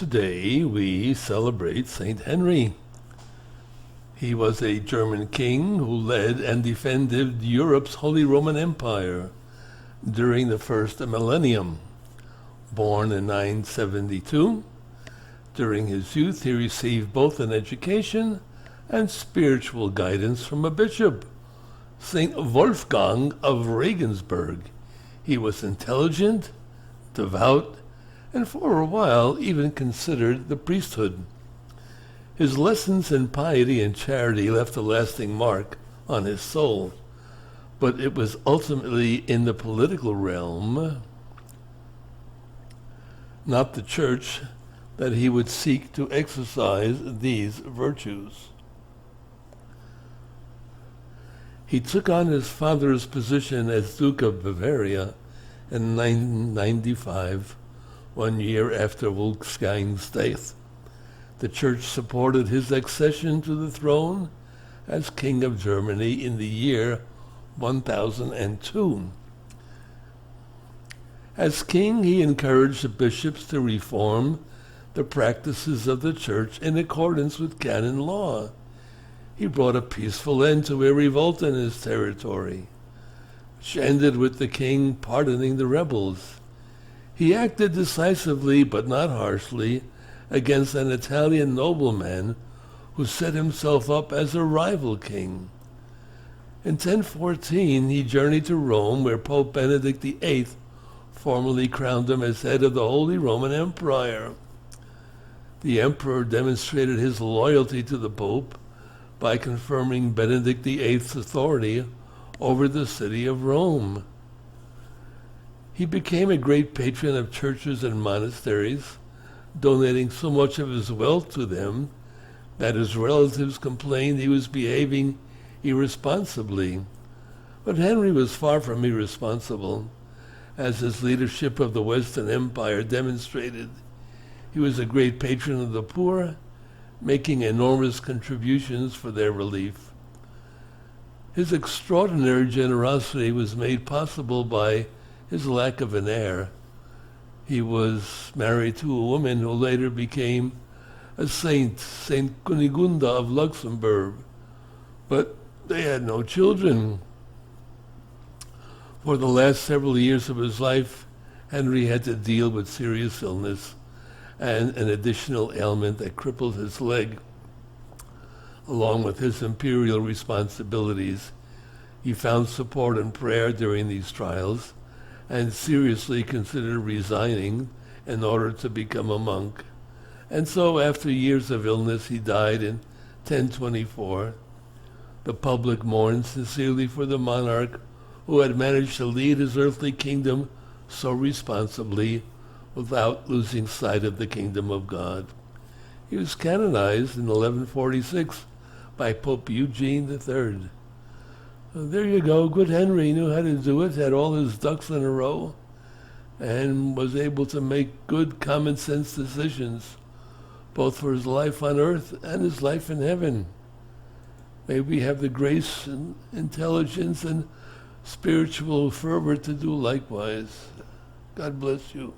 Today we celebrate Saint Henry. He was a German king who led and defended Europe's Holy Roman Empire during the first millennium. Born in 972, during his youth he received both an education and spiritual guidance from a bishop, Saint Wolfgang of Regensburg. He was intelligent, devout, and for a while even considered the priesthood. His lessons in piety and charity left a lasting mark on his soul, but it was ultimately in the political realm, not the church, that he would seek to exercise these virtues. He took on his father's position as Duke of Bavaria in 995, 1 year after Wolfgang's death. The church supported his accession to the throne as King of Germany in the year 1002. As king, he encouraged the bishops to reform the practices of the church in accordance with canon law. He brought a peaceful end to a revolt in his territory, which ended with the king pardoning the rebels. He acted decisively but not harshly against an Italian nobleman who set himself up as a rival king. In 1014, he journeyed to Rome, where Pope Benedict VIII formally crowned him as head of the Holy Roman Empire. The emperor demonstrated his loyalty to the Pope by confirming Benedict VIII's authority over the city of Rome. He became a great patron of churches and monasteries, donating so much of his wealth to them that his relatives complained he was behaving irresponsibly. But Henry was far from irresponsible, as his leadership of the Western Empire demonstrated. He was a great patron of the poor, making enormous contributions for their relief. His extraordinary generosity was made possible by his lack of an heir. He was married to a woman who later became a saint, Saint Kunigunda of Luxembourg, but they had no children. For the last several years of his life, Henry had to deal with serious illness and an additional ailment that crippled his leg. Along with his imperial responsibilities, he found support and prayer during these trials and seriously considered resigning in order to become a monk. And so, after years of illness, he died in 1024. The public mourned sincerely for the monarch who had managed to lead his earthly kingdom so responsibly without losing sight of the kingdom of God. He was canonized in 1146 by Pope Eugene III. There you go. Good Henry knew how to do it, had all his ducks in a row, and was able to make good common sense decisions, both for his life on earth and his life in heaven. May we have the grace and intelligence and spiritual fervor to do likewise. God bless you.